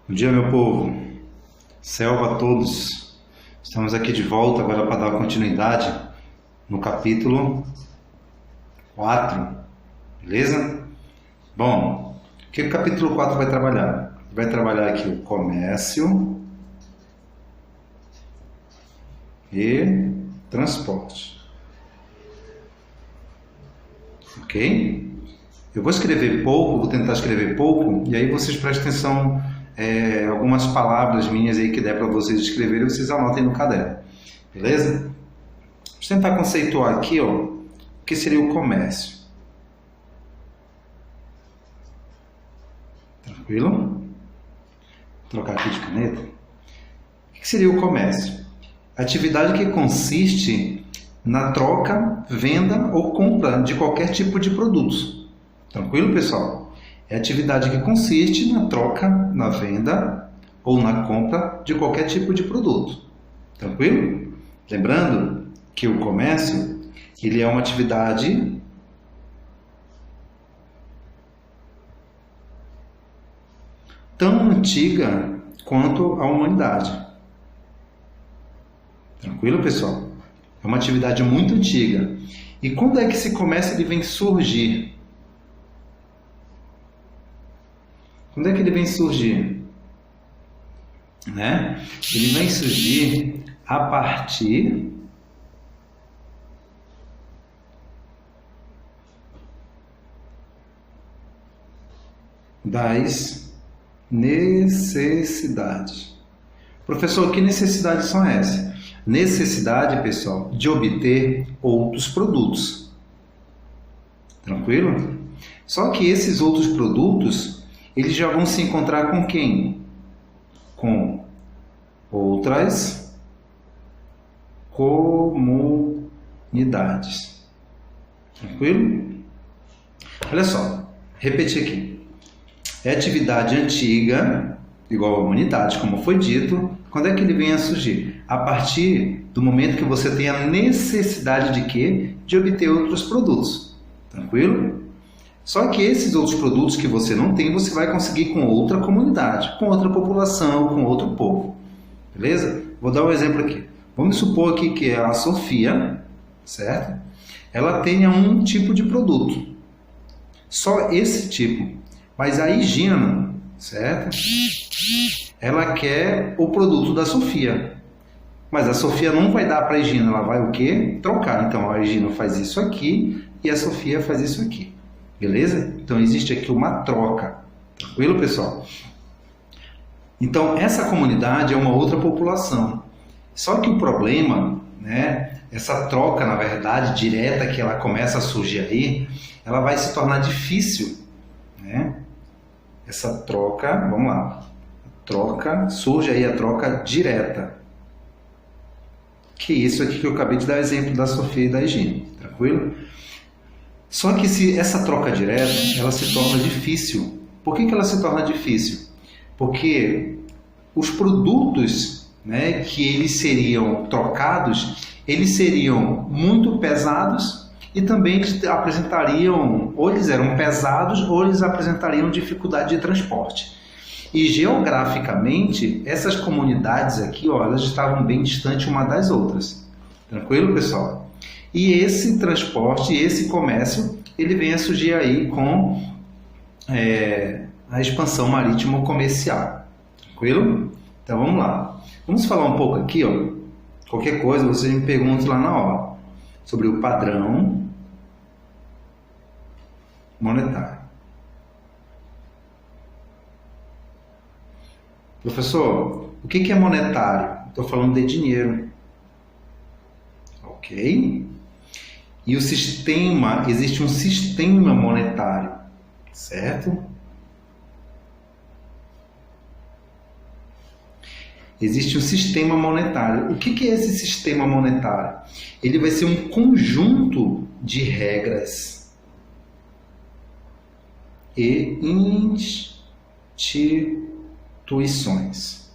Bom dia, meu povo. Selva a todos. Estamos aqui de volta agora para dar continuidade no capítulo 4. Beleza? Bom, o que o capítulo 4 vai trabalhar? Vai trabalhar aqui o comércio e transporte. Ok? Eu vou escrever pouco, vou tentar escrever pouco, e aí vocês prestem atenção algumas palavras minhas aí que der para vocês escreverem, vocês anotem no caderno. Beleza? Vamos tentar conceituar aqui, ó, o que seria o comércio. Tranquilo? Vou trocar aqui de caneta. O que seria o comércio? Atividade que consiste na troca, venda ou compra de qualquer tipo de produtos. Tranquilo, pessoal? É atividade que consiste na troca, na venda ou na compra de qualquer tipo de produto. Tranquilo? Lembrando que o comércio, ele é uma atividade tão antiga quanto a humanidade. Tranquilo, pessoal? É uma atividade muito antiga. E quando é que esse comércio ele vem surgir? Quando é que ele vem surgir? Né? Ele vem surgir a partir das necessidades. Professor, que necessidades são essas? Necessidade, pessoal, de obter outros produtos. Tranquilo? Só que esses outros produtos, eles já vão se encontrar com quem? Com outras comunidades. Tranquilo? Olha só, repetir aqui. É atividade antiga, igual a humanidade, como foi dito. Quando é que ele vem a surgir? A partir do momento que você tem a necessidade de quê? De obter outros produtos. Tranquilo? Só que esses outros produtos que você não tem, você vai conseguir com outra comunidade, com outra população, com outro povo. Beleza? Vou dar um exemplo aqui. Vamos supor aqui que a Sofia, certo? Ela tenha um tipo de produto. Só esse tipo. Mas a Higina, certo? Ela quer o produto da Sofia. Mas a Sofia não vai dar para a Higina, ela vai o quê? Trocar. Então a Higina faz isso aqui e a Sofia faz isso aqui. Beleza? Então existe aqui uma troca. Tranquilo, pessoal? Então essa comunidade é uma outra população. Só que o problema, né, essa troca, na verdade, direta que ela começa a surgir aí, ela vai se tornar difícil, né? Essa troca, vamos lá. Surge aí a troca direta. Que é isso aqui que eu acabei de dar exemplo da Sofia e da Higina. Tranquilo? Só que se essa troca direta, ela se torna difícil. Por que ela se torna difícil? Porque os produtos, né, que eles seriam trocados, eles seriam muito pesados e também eles apresentariam, ou eles eram pesados, ou eles apresentariam dificuldade de transporte. E geograficamente, essas comunidades aqui, ó, elas estavam bem distantes uma das outras. Tranquilo, pessoal? E esse transporte, esse comércio, ele vem a surgir aí com a expansão marítimo-comercial. Tranquilo? Então vamos lá. Vamos falar um pouco aqui, ó. Qualquer coisa, vocês me perguntam lá na hora. Sobre o padrão monetário. Professor, o que é monetário? Estou falando de dinheiro. Ok? E o sistema, existe um sistema monetário, certo? Existe um sistema monetário. O que é esse sistema monetário? Ele vai ser um conjunto de regras e instituições,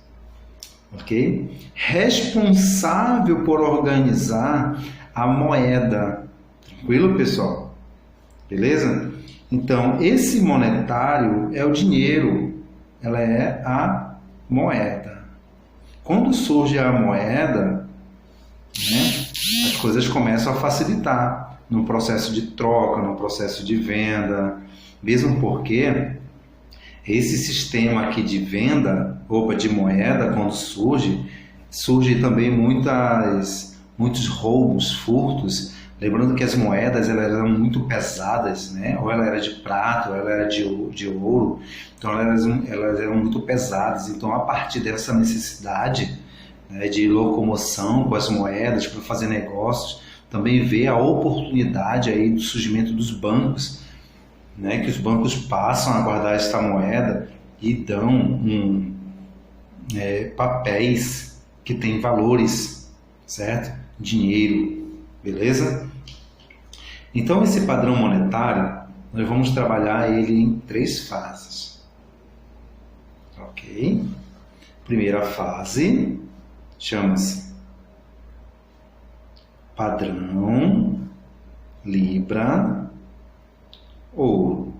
ok? Responsável por organizar a moeda. Tranquilo, pessoal? Beleza? Então, esse monetário é o dinheiro, ela é a moeda. Quando surge a moeda, né, as coisas começam a facilitar no processo de troca, no processo de venda, mesmo porque esse sistema aqui de venda, de moeda, quando surge também muitos roubos, furtos. Lembrando que as moedas elas eram muito pesadas, né? Ou ela era de prata, ou ela era de ouro, então elas eram muito pesadas. Então, a partir dessa necessidade, né, de locomoção com as moedas para fazer negócios, também vê a oportunidade aí do surgimento dos bancos, né, que os bancos passam a guardar esta moeda e dão papéis que têm valores, certo? Dinheiro, beleza? Então, esse padrão monetário, nós vamos trabalhar ele em 3 fases. Ok? Primeira fase chama-se padrão Libra ouro.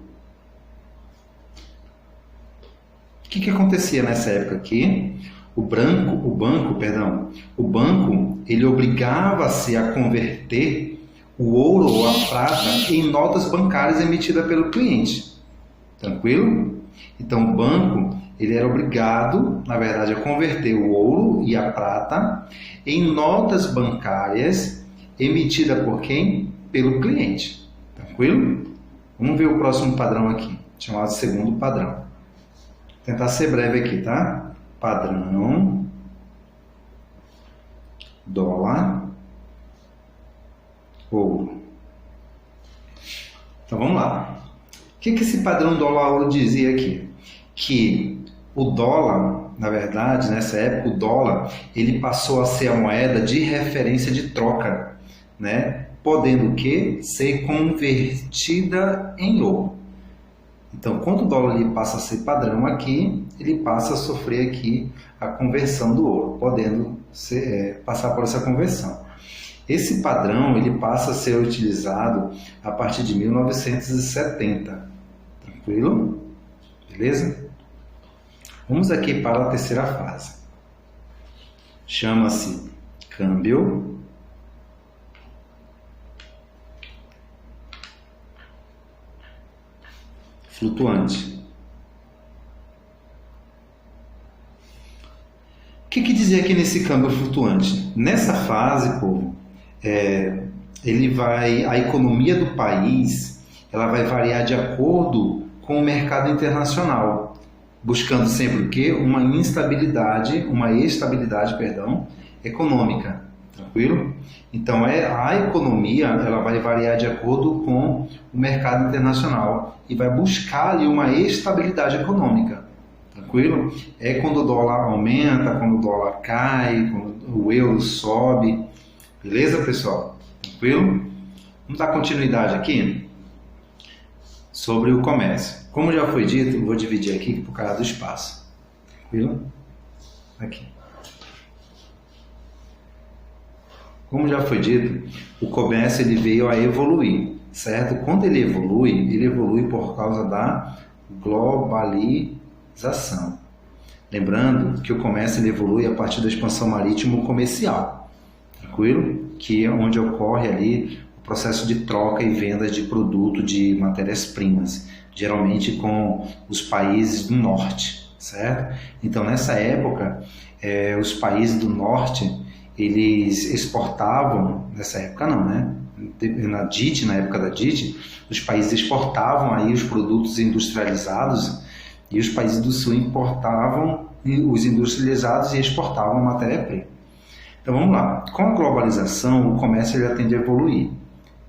O que acontecia nessa época aqui? O banco ele obrigava-se a converter o ouro ou a prata em notas bancárias emitidas pelo cliente. Tranquilo? Então o banco ele era obrigado, na verdade, a converter o ouro e a prata em notas bancárias emitidas por quem? Pelo cliente. Tranquilo? Vamos ver o próximo padrão aqui, chamado segundo padrão. Vou tentar ser breve aqui, tá? Padrão dólar ouro. Então vamos lá. O que esse padrão dólar ouro dizia aqui? Que o dólar, na verdade, nessa época, o dólar ele passou a ser a moeda de referência de troca, né? Podendo o quê? Ser convertida em ouro. Então, quando o dólar ele passa a ser padrão aqui, ele passa a sofrer aqui a conversão do ouro, podendo passar por essa conversão. Esse padrão ele passa a ser utilizado a partir de 1970. Tranquilo? Beleza? Vamos aqui para a terceira fase. Chama-se câmbio flutuante. O que dizer aqui nesse câmbio flutuante? Nessa fase, povo, a economia do país ela vai variar de acordo com o mercado internacional, buscando sempre o quê? Uma estabilidade econômica. Tranquilo? Então, a economia ela vai variar de acordo com o mercado internacional e vai buscar ali uma estabilidade econômica. Tranquilo? É quando o dólar aumenta, quando o dólar cai, quando o euro sobe. Beleza, pessoal? Tranquilo? Vamos dar continuidade aqui sobre o comércio. Como já foi dito, eu vou dividir aqui por causa do espaço. Tranquilo? Aqui. Como já foi dito, o comércio ele veio a evoluir, certo? Quando ele evolui por causa da globalização. Lembrando que o comércio ele evolui a partir da expansão marítimo-comercial, tranquilo? Que é onde ocorre ali o processo de troca e venda de produto, de matérias-primas, geralmente com os países do norte, certo? Então, nessa época, os países do norte eles exportavam, nessa época não, né? Na época da DIT, os países exportavam aí os produtos industrializados e os países do sul importavam os industrializados e exportavam a matéria-prima. Então vamos lá. Com a globalização, o comércio ele tende a evoluir.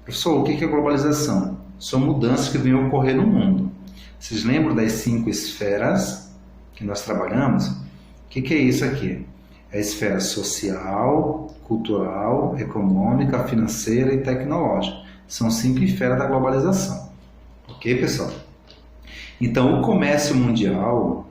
Professor, o que é globalização? São mudanças que vêm ocorrer no mundo. Vocês lembram das 5 esferas que nós trabalhamos? O que é isso aqui? É a esfera social, cultural, econômica, financeira e tecnológica. São 5 esferas da globalização. Ok, pessoal? Então, o comércio mundial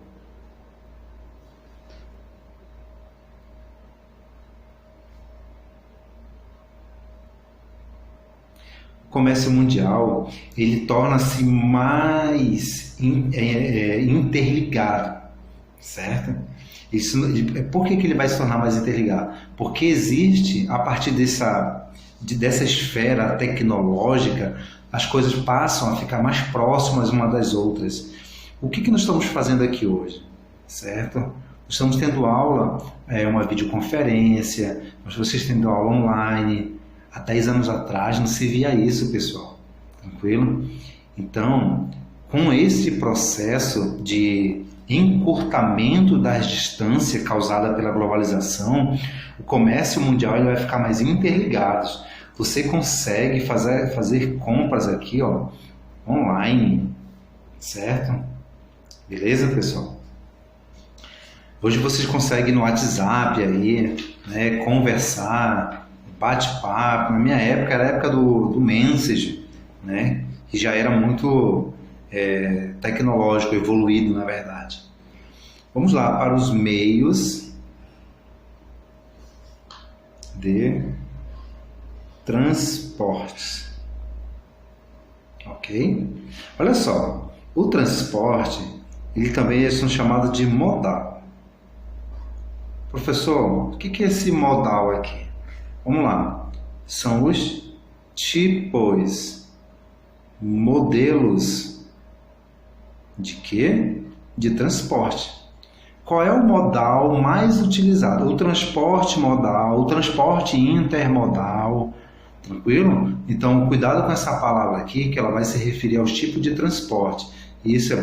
ele torna-se mais interligado, certo? Por que ele vai se tornar mais interligado? Porque existe, a partir dessa esfera tecnológica, as coisas passam a ficar mais próximas uma das outras. O que nós estamos fazendo aqui hoje? Certo? Estamos tendo aula, uma videoconferência, vocês tendo aula online. Há 10 anos atrás não se via isso, pessoal. Tranquilo? Então, com esse processo de encurtamento das distâncias causada pela globalização, o comércio mundial ele vai ficar mais interligado. Você consegue fazer compras aqui, ó, online, certo? Beleza, pessoal? Hoje vocês conseguem no WhatsApp aí, né, conversar, bate-papo. Na minha época era a época do Message, né, que já era muito tecnológico, evoluído na verdade. Vamos lá para os meios de transportes. Ok? Olha só, o transporte, ele também é chamado de modal. Professor, o que é esse modal aqui? Vamos lá. São os tipos, modelos de quê? De transporte. Qual é o modal mais utilizado? O transporte modal, o transporte intermodal. Tranquilo? Então, cuidado com essa palavra aqui, que ela vai se referir aos tipos de transporte. Isso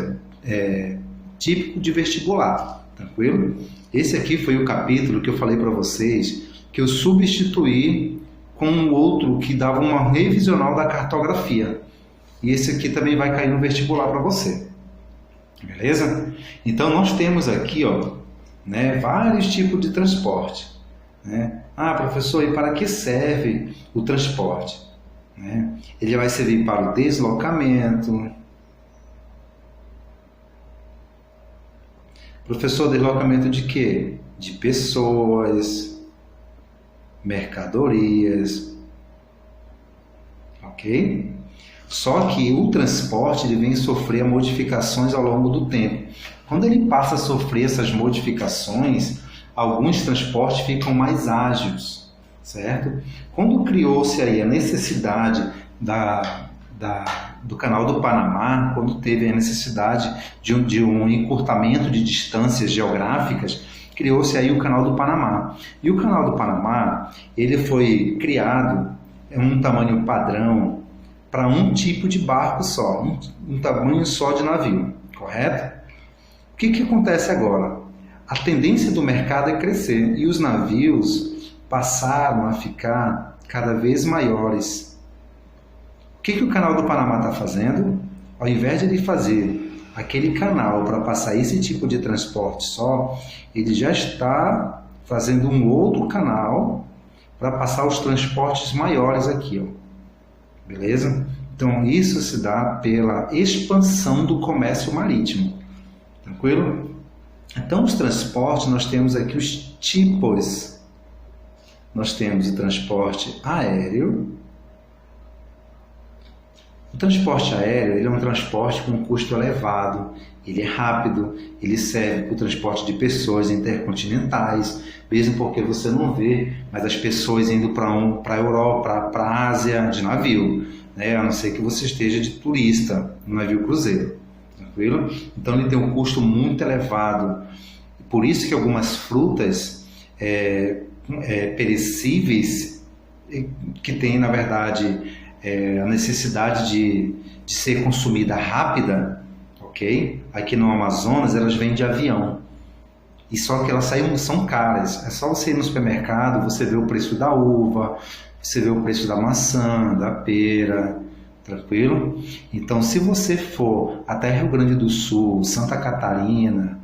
é típico de vestibular. Tranquilo? Esse aqui foi o capítulo que eu falei para vocês, que eu substituí com um outro que dava uma revisional da cartografia. E esse aqui também vai cair no vestibular para você. Beleza? Então, nós temos aqui, ó, né, vários tipos de transporte. Né? Ah, professor, e para que serve o transporte? Né? Ele vai servir para o deslocamento. Professor, deslocamento de quê? De pessoas, mercadorias, ok? Só que o transporte ele vem sofrer modificações ao longo do tempo. Quando ele passa a sofrer essas modificações, alguns transportes ficam mais ágeis, certo? Quando criou-se aí a necessidade do Canal do Panamá, quando teve a necessidade de um encurtamento de distâncias geográficas, criou-se aí o Canal do Panamá. E o Canal do Panamá, ele foi criado em um tamanho padrão para um tipo de barco só, um tamanho só de navio, correto? O que acontece agora? A tendência do mercado é crescer e os navios passaram a ficar cada vez maiores. O que o Canal do Panamá está fazendo? Ao invés de ele fazer aquele canal para passar esse tipo de transporte só, ele já está fazendo um outro canal para passar os transportes maiores aqui, ó. Beleza? Então, isso se dá pela expansão do comércio marítimo. Tranquilo? Então, os transportes, nós temos aqui os tipos. Nós temos o transporte aéreo. O transporte aéreo ele é um transporte com um custo elevado, ele é rápido, ele serve para o transporte de pessoas intercontinentais, mesmo porque você não vê, mas as pessoas indo para a Europa, para a Ásia de navio, né? A não ser que você esteja de turista no navio cruzeiro, tranquilo? Então ele tem um custo muito elevado, por isso que algumas frutas perecíveis, que têm na verdade a necessidade de ser consumida rápida, ok? Aqui no Amazonas elas vêm de avião, e só que elas são caras. É só você ir no supermercado, você vê o preço da uva, você vê o preço da maçã, da pera, tranquilo? Então, se você for até Rio Grande do Sul, Santa Catarina,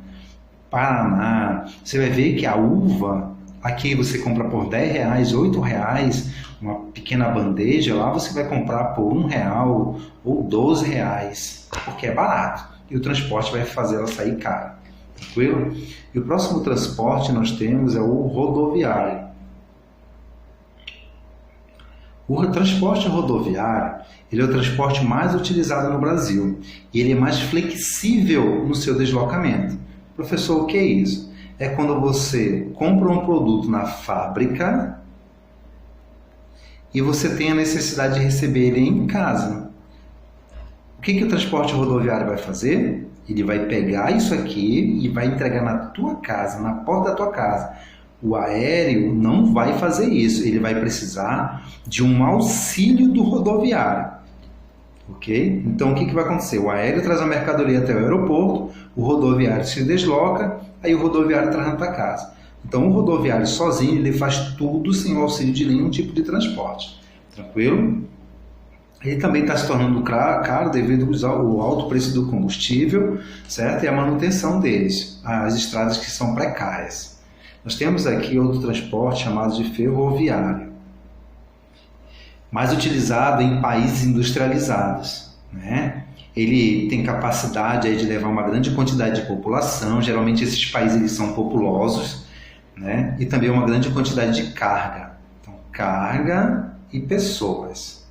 Paraná, você vai ver que a uva, aqui você compra por R$10, R$8, uma pequena bandeja, lá você vai comprar por R$1 ou R$12, porque é barato, e o transporte vai fazer ela sair cara, tranquilo? E o próximo transporte nós temos é o rodoviário. O transporte rodoviário, ele é o transporte mais utilizado no Brasil, e ele é mais flexível no seu deslocamento. Professor, o que é isso? É quando você compra um produto na fábrica e você tem a necessidade de receber ele em casa. O que o transporte rodoviário vai fazer? Ele vai pegar isso aqui e vai entregar na tua casa, na porta da tua casa. O aéreo não vai fazer isso, ele vai precisar de um auxílio do rodoviário. Ok? Então o que vai acontecer? O aéreo traz a mercadoria até o aeroporto, o rodoviário se desloca, aí o rodoviário traz na tua casa. Então o rodoviário sozinho ele faz tudo sem o auxílio de nenhum tipo de transporte. Tranquilo? Ele também está se tornando caro devido ao alto preço do combustível, certo? E a manutenção deles, as estradas que são precárias. Nós temos aqui outro transporte chamado de ferroviário, mais utilizado em países industrializados, né? Ele tem capacidade aí de levar uma grande quantidade de população, geralmente esses países eles são populosos, né? E também uma grande quantidade de carga, então carga e pessoas.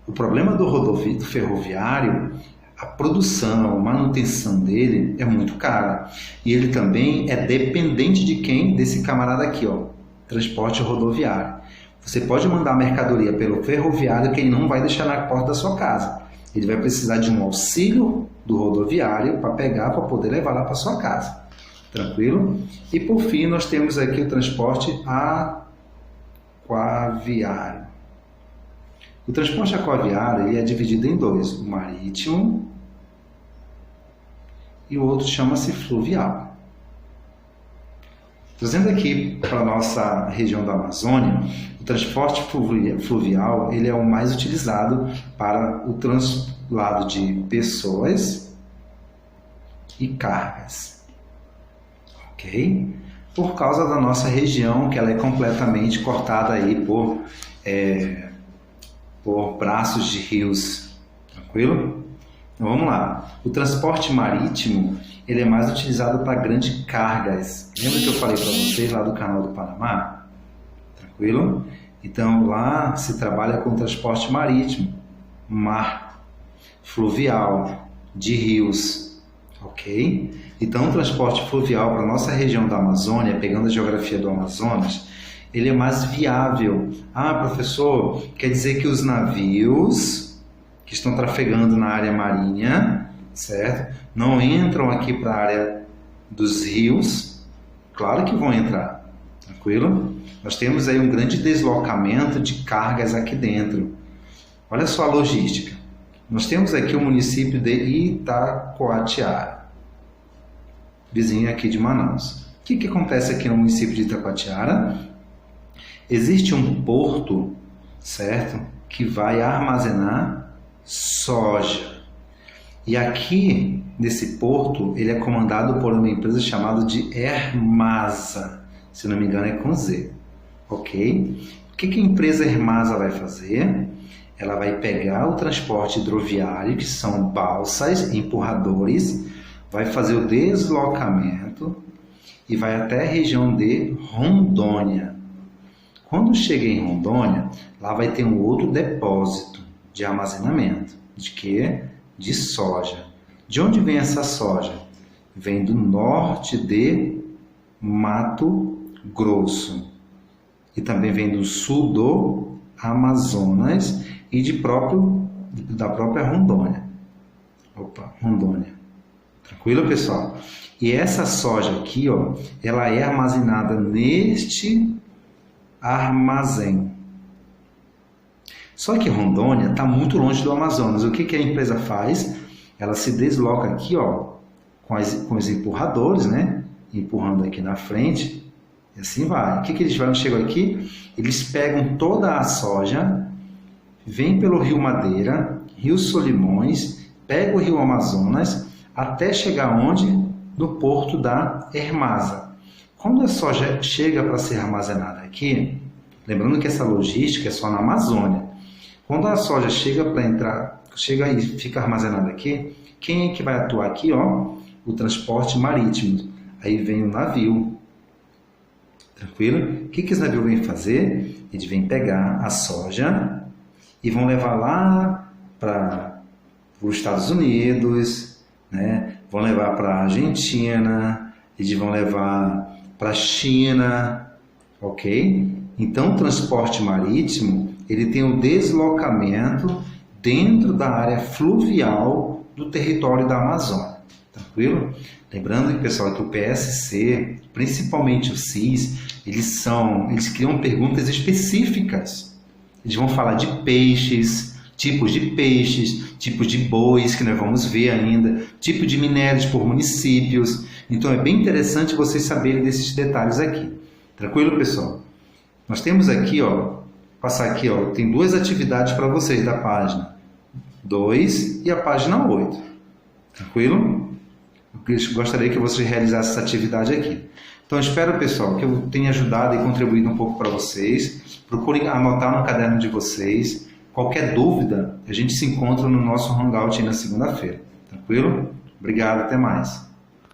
O problema do ferroviário, a produção, a manutenção dele é muito cara e ele também é dependente de quem? Desse camarada aqui, ó, transporte rodoviário. Você pode mandar mercadoria pelo ferroviário que ele não vai deixar na porta da sua casa. Ele vai precisar de um auxílio do rodoviário para pegar, para poder levar lá para sua casa. Tranquilo? E por fim, nós temos aqui o transporte aquaviário. O transporte aquaviário ele é dividido em dois, o marítimo e o outro chama-se fluvial. Trazendo aqui para a nossa região da Amazônia, o transporte fluvial ele é o mais utilizado para o translado de pessoas e cargas. Ok? Por causa da nossa região, que ela é completamente cortada aí por braços de rios. Tranquilo? Então vamos lá. O transporte marítimo ele é mais utilizado para grandes cargas. Lembra que eu falei para vocês lá do Canal do Panamá? Tranquilo? Então lá se trabalha com transporte marítimo, mar, fluvial, de rios. Ok? Então o transporte fluvial para a nossa região da Amazônia, pegando a geografia do Amazonas, ele é mais viável. Ah, professor, quer dizer que os navios que estão trafegando na área marinha, certo? Não entram aqui para a área dos rios? Claro que vão entrar, tranquilo? Nós temos aí um grande deslocamento de cargas aqui dentro. Olha só a logística. Nós temos aqui o município de Itacoatiara, vizinho aqui de Manaus. O que acontece aqui no município de Itacoatiara? Existe um porto, certo? Que vai armazenar soja. E aqui, nesse porto, ele é comandado por uma empresa chamada de Hermasa. Se não me engano, é com Z. Ok? O que a empresa Hermasa vai fazer? Ela vai pegar o transporte hidroviário, que são balsas, empurradores, vai fazer o deslocamento e vai até a região de Rondônia. Quando chega em Rondônia, lá vai ter um outro depósito de armazenamento. De quê? De soja. De onde vem essa soja? Vem do norte de Mato Grosso. E também vem do sul do Amazonas e da própria Rondônia. Rondônia. Tranquilo, pessoal? E essa soja aqui, ó, ela é armazenada neste armazém. Só que Rondônia está muito longe do Amazonas. O que a empresa faz? Ela se desloca aqui, ó, com os empurradores, né? Empurrando aqui na frente. E assim vai. O que eles fazem? Chegam aqui, eles pegam toda a soja, vêm pelo Rio Madeira, Rio Solimões, pegam o Rio Amazonas, até chegar onde? No porto da Hermasa. Quando a soja chega para ser armazenada aqui, lembrando que essa logística é só na Amazônia. Quando a soja chega e fica armazenada aqui, quem é que vai atuar aqui? Ó? O transporte marítimo. Aí vem o navio. Tranquilo? O que esse navio vem fazer? Eles vêm pegar a soja e vão levar lá para os Estados Unidos, né? vão levar para a Argentina, eles vão levar para a China, ok? Então, o transporte marítimo, ele tem o deslocamento dentro da área fluvial do território da Amazônia, tranquilo? Lembrando, pessoal, que o PSC, principalmente o CIS, eles criam perguntas específicas. Eles vão falar de peixes, tipos de bois, que nós vamos ver ainda, tipo de minérios por municípios. Então, é bem interessante vocês saberem desses detalhes aqui. Tranquilo, pessoal? Nós temos aqui, ó, passar aqui, ó, tem duas atividades para vocês da página 2 e a página 8. Tranquilo? Eu gostaria que vocês realizassem essa atividade aqui. Então, espero, pessoal, que eu tenha ajudado e contribuído um pouco para vocês. Procurem anotar no caderno de vocês. Qualquer dúvida, a gente se encontra no nosso Hangout aí na segunda-feira. Tranquilo? Obrigado, até mais.